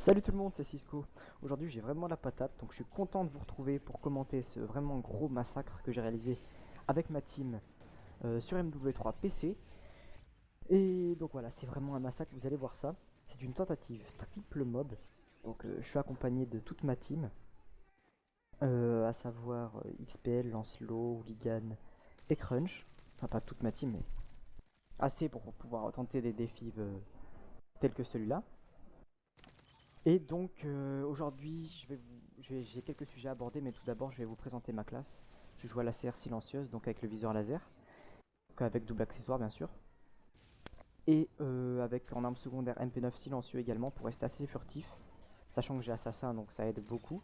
Salut tout le monde, c'est Cisco. Aujourd'hui j'ai vraiment la patate, donc je suis content de vous retrouver pour commenter ce vraiment gros massacre que j'ai réalisé avec ma team sur MW3 PC. Et donc voilà, c'est vraiment un massacre, vous allez voir ça. C'est une tentative triple mob, donc je suis accompagné de toute ma team, à savoir XPL, Lancelot, Hooligan et Crunch. Enfin pas toute ma team, mais assez pour pouvoir tenter des défis tels que celui-là. Et donc aujourd'hui, j'ai quelques sujets à aborder, mais tout d'abord, je vais vous présenter ma classe. Je joue à la CR silencieuse, donc avec le viseur laser, donc avec double accessoire bien sûr, et avec en arme secondaire MP9 silencieux également pour rester assez furtif, sachant que j'ai assassin, donc ça aide beaucoup.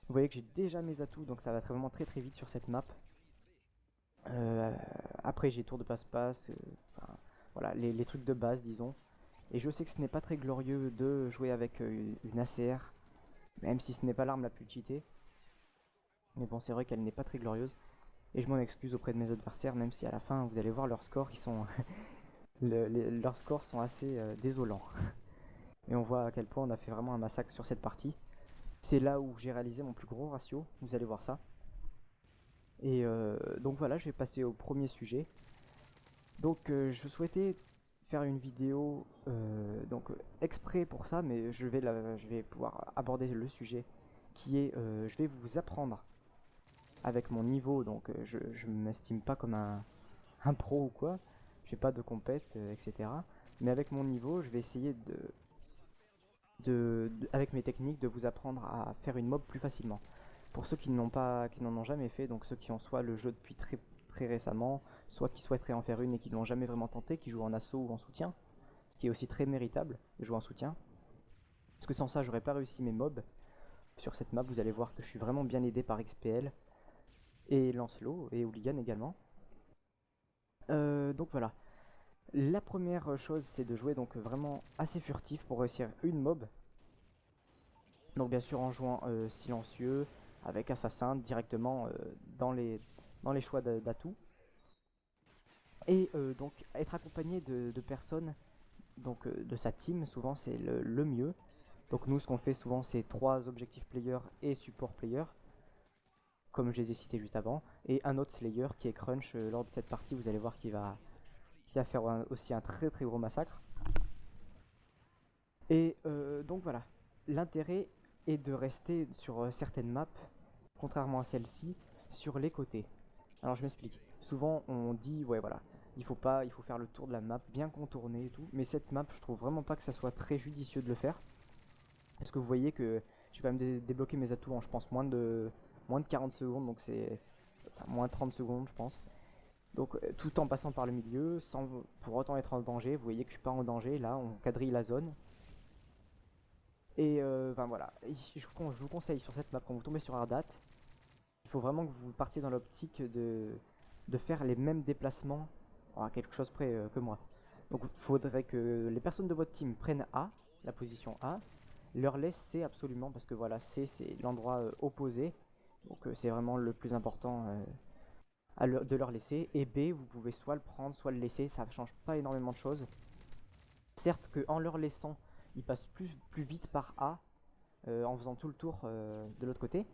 Vous voyez que j'ai déjà mes atouts, donc ça va être vraiment très vite sur cette map. Euh, Après, j'ai tour de passe-passe, voilà les trucs de base, disons. Et je sais que ce n'est pas très glorieux de jouer avec une ACR, même si ce n'est pas l'arme la plus cheatée. Mais bon, c'est vrai qu'elle n'est pas très glorieuse. Et je m'en excuse auprès de mes adversaires, même si à la fin, vous allez voir leurs scores, leurs scores sont assez désolants. Et on voit à quel point on a fait vraiment un massacre sur cette partie. C'est là où j'ai réalisé mon plus gros ratio, vous allez voir ça. Et donc voilà, je vais passer au premier sujet. Donc je souhaitais faire une vidéo exprès pour ça, mais je vais pouvoir aborder le sujet qui est je vais vous apprendre avec mon niveau, donc je m'estime pas comme un pro ou quoi, j'ai pas de compète, etc. Mais avec mon niveau, je vais essayer avec mes techniques, de vous apprendre à faire une mob plus facilement. Pour ceux qui n'en ont jamais fait, donc ceux qui ont soit le jeu depuis très récemment, soit qui souhaiteraient en faire une et qui ne l'ont jamais vraiment tenté, qui jouent en assaut ou en soutien, ce qui est aussi très méritable de jouer en soutien. Parce que sans ça, j'aurais pas réussi mes mobs. Sur cette map, vous allez voir que je suis vraiment bien aidé par XPL et Lancelot et Hooligan également. Donc voilà. La première chose, c'est de jouer donc vraiment assez furtif pour réussir une mob. Donc bien sûr en jouant silencieux, avec assassin directement dans les choix d'atouts. Et donc être accompagné de personnes, donc de sa team, souvent c'est le mieux. Donc nous ce qu'on fait souvent c'est 3 objectifs player et support player, comme je les ai cités juste avant. Et un autre slayer qui est crunch lors de cette partie, vous allez voir qu'il va faire aussi un très gros massacre. Et donc voilà, l'intérêt est de rester sur certaines maps, contrairement à celle-ci, sur les côtés. Alors je m'explique. Souvent on dit ouais voilà, il faut faire le tour de la map, bien contourner et tout. Mais cette map, je trouve vraiment pas que ça soit très judicieux de le faire, parce que vous voyez que j'ai quand même débloqué mes atouts en je pense moins de 40 secondes, donc c'est enfin, moins de 30 secondes je pense. Donc tout en passant par le milieu, sans pour autant être en danger. Vous voyez que je suis pas en danger. Là, on quadrille la zone. Et enfin voilà, je vous conseille sur cette map, quand vous tombez sur Ardat, il faut vraiment que vous partiez dans l'optique de faire les mêmes déplacements à quelque chose près que moi. Donc il faudrait que les personnes de votre team prennent A, la position A, leur laissent C absolument, parce que voilà, C c'est l'endroit opposé, donc c'est vraiment le plus important de leur laisser. Et B, vous pouvez soit le prendre, soit le laisser, ça ne change pas énormément de choses. Certes qu'en leur laissant, ils passent plus vite par A, en faisant tout le tour de l'autre côté.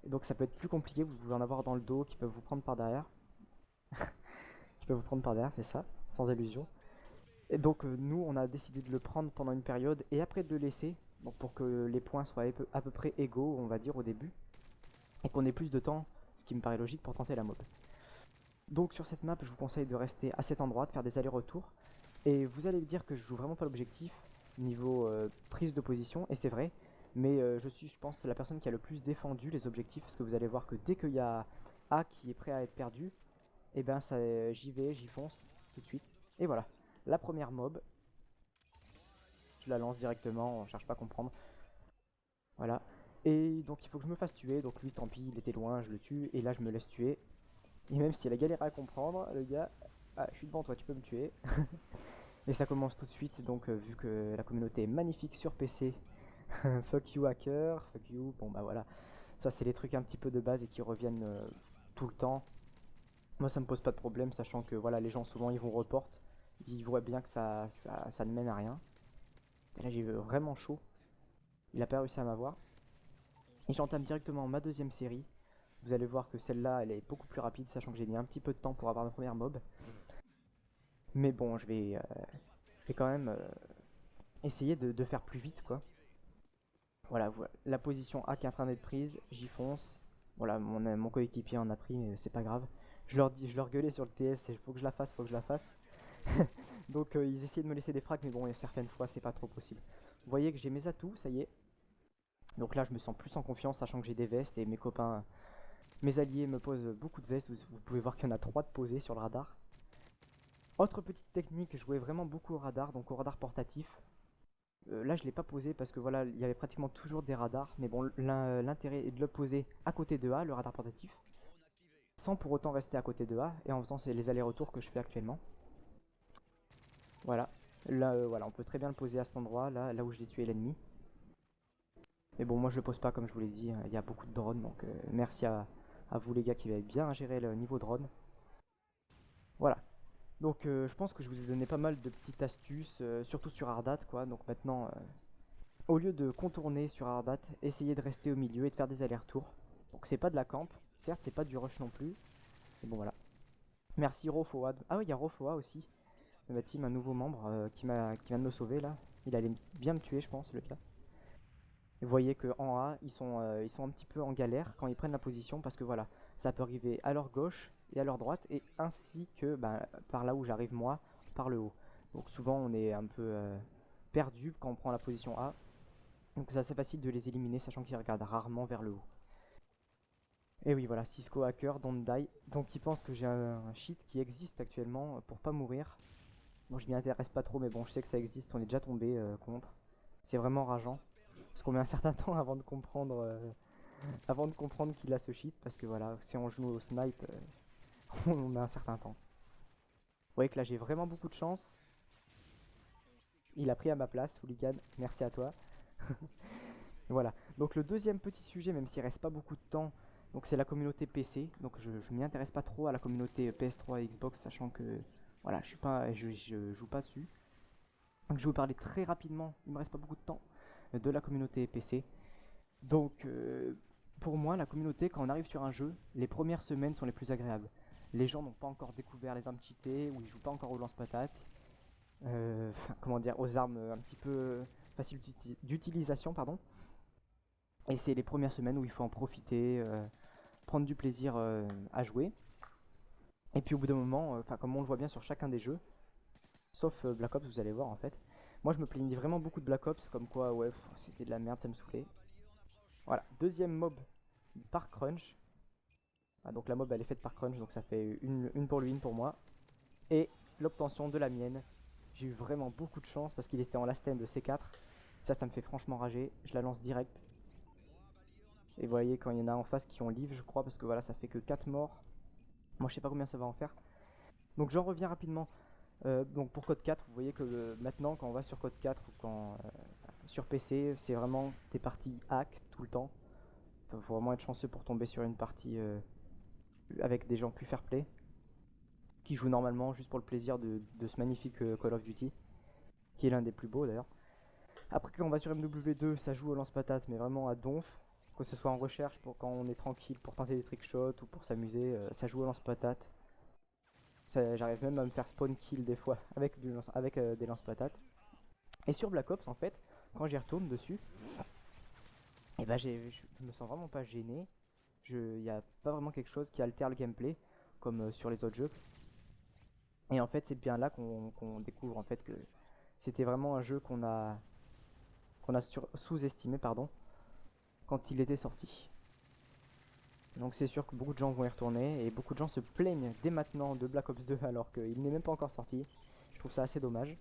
Et donc ça peut être plus compliqué, vous pouvez en avoir dans le dos qui peuvent vous prendre par derrière. Qui peuvent vous prendre par derrière, c'est ça, sans illusion. Et donc nous on a décidé de le prendre pendant une période et après de le laisser, donc pour que les points soient à peu près égaux, on va dire, au début. Et qu'on ait plus de temps, ce qui me paraît logique pour tenter la mob. Donc sur cette map, je vous conseille de rester à cet endroit, de faire des allers-retours. Et vous allez me dire que je joue vraiment pas l'objectif niveau prise de position, et c'est vrai. Mais je suis, je pense, la personne qui a le plus défendu les objectifs, parce que vous allez voir que dès qu'il y a A qui est prêt à être perdu, et ben j'y vais, j'y fonce tout de suite. Et voilà, la première mob, je la lance directement, on cherche pas à comprendre. Voilà. Et donc il faut que je me fasse tuer, donc lui tant pis, il était loin, je le tue, et là je me laisse tuer. Et même s'il a galéré à comprendre, le gars, ah je suis devant toi, tu peux me tuer. Et ça commence tout de suite, donc vu que la communauté est magnifique sur PC, fuck you hacker, fuck you, bon bah voilà. Ça c'est les trucs un petit peu de base et qui reviennent tout le temps. Moi ça me pose pas de problème, sachant que voilà, les gens souvent ils vont report, ils voient bien que ça ne mène à rien. Et là j'ai eu vraiment chaud. Il a pas réussi à m'avoir. Et j'entame directement ma deuxième série. Vous allez voir que celle-là, elle est beaucoup plus rapide, sachant que j'ai mis un petit peu de temps pour avoir ma première mob. Mais bon, je vais quand même essayer de faire plus vite, quoi. Voilà, la position A qui est en train d'être prise, j'y fonce. Voilà, mon coéquipier en a pris, mais c'est pas grave. Je leur gueulais sur le TS, il faut que je la fasse, faut que je la fasse. Donc ils essayaient de me laisser des frags, mais bon, il y a certaines fois, c'est pas trop possible. Vous voyez que j'ai mes atouts, ça y est. Donc là, je me sens plus en confiance, sachant que j'ai des vestes et mes copains, mes alliés me posent beaucoup de vestes. Vous pouvez voir qu'il y en a 3 de posées sur le radar. Autre petite technique, je jouais vraiment beaucoup au radar, donc au radar portatif. Là, je l'ai pas posé parce que voilà, il y avait pratiquement toujours des radars. Mais bon, l'intérêt est de le poser à côté de A, le radar portatif, sans pour autant rester à côté de A, et en faisant les allers-retours que je fais actuellement. Voilà. Là, voilà, on peut très bien le poser à cet endroit, là où je l'ai tué l'ennemi. Mais bon, moi je le pose pas comme je vous l'ai dit, il y a beaucoup de drones, donc merci à vous les gars qui avez bien géré le niveau drone. Voilà. Donc je pense que je vous ai donné pas mal de petites astuces, surtout sur Ardat quoi. Donc maintenant, au lieu de contourner sur Ardat, essayez de rester au milieu et de faire des allers-retours. Donc c'est pas de la camp, certes c'est pas du rush non plus. Mais bon voilà. Merci Rofoa. Ah oui, il y a Rofoa aussi. De ma team, un nouveau membre qui vient de me sauver là. Il allait bien me tuer je pense le gars. Vous voyez que en A, ils sont un petit peu en galère quand ils prennent la position parce que voilà, ça peut arriver à leur gauche et à leur droite et ainsi que par là où j'arrive moi, par le haut. Donc souvent on est un peu perdu quand on prend la position A. Donc c'est assez facile de les éliminer sachant qu'ils regardent rarement vers le haut. Et oui voilà, Cisco Hacker, Don't Die. Donc ils pensent que j'ai un cheat qui existe actuellement pour pas mourir. Bon je m'y intéresse pas trop mais bon je sais que ça existe, on est déjà tombé contre. C'est vraiment rageant. Parce qu'on met un certain temps avant de comprendre qu'il a ce cheat, parce que voilà, si on joue au snipe, on met un certain temps. Vous voyez que là j'ai vraiment beaucoup de chance. Il a pris à ma place, Hooligan, merci à toi. Voilà, donc le deuxième petit sujet, même s'il reste pas beaucoup de temps, donc c'est la communauté PC. Donc je m'y intéresse pas trop à la communauté PS3 et Xbox, sachant que voilà, je joue pas dessus. Donc je vais vous parler très rapidement, il me reste pas beaucoup de temps, de la communauté PC. Donc, pour moi, la communauté, quand on arrive sur un jeu, les premières semaines sont les plus agréables. Les gens n'ont pas encore découvert les armes cheatées, ou ils jouent pas encore au lance-patate. Comment dire, aux armes un petit peu faciles d'utilisation, pardon. Et c'est les premières semaines où il faut en profiter, prendre du plaisir à jouer. Et puis au bout d'un moment, comme on le voit bien sur chacun des jeux, sauf Black Ops, vous allez voir en fait. Moi, je me plaignais vraiment beaucoup de Black Ops, comme quoi, ouais, c'était de la merde, ça me saoulait. Voilà, deuxième mob par crunch. Ah, donc la mob elle est faite par crunch, donc ça fait une pour lui, une pour moi. Et l'obtention de la mienne. J'ai eu vraiment beaucoup de chance parce qu'il était en last end de C4. Ça me fait franchement rager. Je la lance direct. Et vous voyez quand il y en a en face qui ont live, je crois, parce que voilà, ça fait que 4 morts. Moi je sais pas combien ça va en faire. Donc j'en reviens rapidement. Donc pour code 4, vous voyez que maintenant quand on va sur code 4 ou quand sur PC, c'est vraiment des parties hack tout le temps. Faut vraiment être chanceux pour tomber sur une partie avec des gens plus fair play qui jouent normalement juste pour le plaisir de ce magnifique Call of Duty qui est l'un des plus beaux d'ailleurs. Après quand on va sur MW2 ça joue au lance-patate mais vraiment à donf, que ce soit en recherche pour quand on est tranquille pour tenter des trickshots ou pour s'amuser, ça joue au lance-patate. J'arrive même à me faire spawn kill des fois avec, des lance-patates. Et sur Black Ops en fait, quand j'y retourne dessus, et je me sens vraiment pas gêné. Il n'y a pas vraiment quelque chose qui altère le gameplay comme sur les autres jeux. Et en fait c'est bien là qu'on découvre en fait que c'était vraiment un jeu qu'on a sous-estimé pardon quand il était sorti. Donc c'est sûr que beaucoup de gens vont y retourner et beaucoup de gens se plaignent dès maintenant de Black Ops 2 alors qu'il n'est même pas encore sorti. Je trouve ça assez dommage.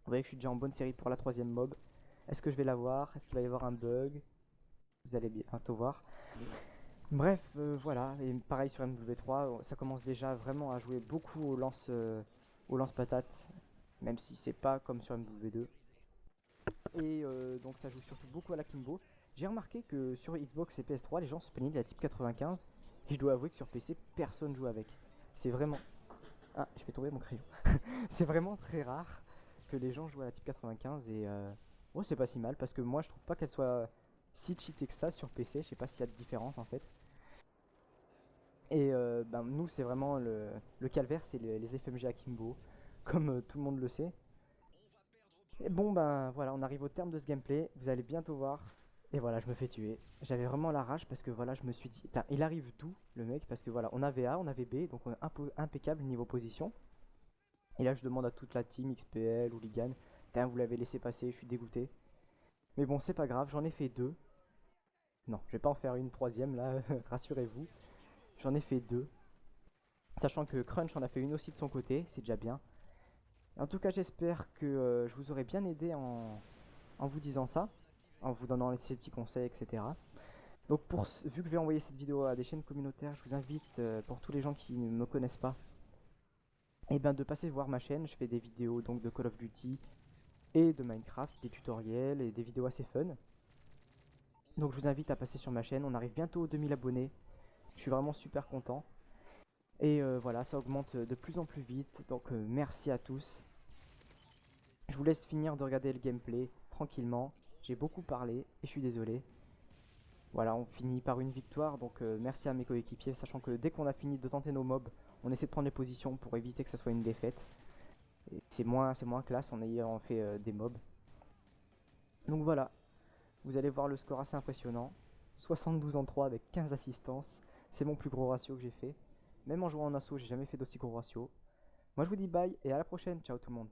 Vous voyez que je suis déjà en bonne série pour la troisième mob. Est-ce que je vais l'avoir? Est-ce qu'il va y avoir un bug? Vous allez bientôt voir. Bref, voilà, et pareil sur MW3, ça commence déjà vraiment à jouer beaucoup au lance-patate, même si c'est pas comme sur MW2. Et donc ça joue surtout beaucoup à la Kimbo. J'ai remarqué que sur Xbox et PS3, les gens se plaignaient de la type 95, et je dois avouer que sur PC, personne joue avec. C'est vraiment... Ah, je vais tomber mon crayon. C'est vraiment très rare. que les gens jouent à la type 95 et oh, c'est pas si mal parce que moi je trouve pas qu'elle soit si cheatée que ça sur PC. Je sais pas s'il y a de différence en fait. Et ben, nous, c'est vraiment le calvaire, c'est les FMG Akimbo, comme tout le monde le sait. Et bon, ben voilà, on arrive au terme de ce gameplay. Vous allez bientôt voir. Et voilà, je me fais tuer. J'avais vraiment la rage parce que voilà, je me suis dit, putain, il arrive d'où le mec? Parce que voilà, on avait A, on avait B, donc on est impeccable niveau position. Et là, je demande à toute la team XPL, Hooligan, putain, vous l'avez laissé passer, je suis dégoûté. Mais bon, c'est pas grave, j'en ai fait deux. Non, je vais pas en faire une troisième là, rassurez-vous. J'en ai fait deux. Sachant que Crunch en a fait une aussi de son côté, c'est déjà bien. En tout cas, j'espère que je vous aurai bien aidé en vous disant ça, en vous donnant ces petits conseils, etc. Donc, vu que je vais envoyer cette vidéo à des chaînes communautaires, je vous invite, pour tous les gens qui ne me connaissent pas, et ben de passer voir ma chaîne. Je fais des vidéos donc de Call of Duty et de Minecraft, des tutoriels et des vidéos assez fun. Donc, je vous invite à passer sur ma chaîne. On arrive bientôt aux 2000 abonnés. Je suis vraiment super content. Et voilà, ça augmente de plus en plus vite. Donc, merci à tous. Je vous laisse finir de regarder le gameplay tranquillement. J'ai beaucoup parlé et je suis désolé. Voilà, on finit par une victoire, donc merci à mes coéquipiers, sachant que dès qu'on a fini de tenter nos mobs, on essaie de prendre les positions pour éviter que ça soit une défaite. C'est moins classe en ayant fait des mobs. Donc voilà, vous allez voir le score assez impressionnant. 72 en 3 avec 15 assistances, c'est mon plus gros ratio que j'ai fait. Même en jouant en assaut, j'ai jamais fait d'aussi gros ratio. Moi je vous dis bye et à la prochaine, ciao tout le monde.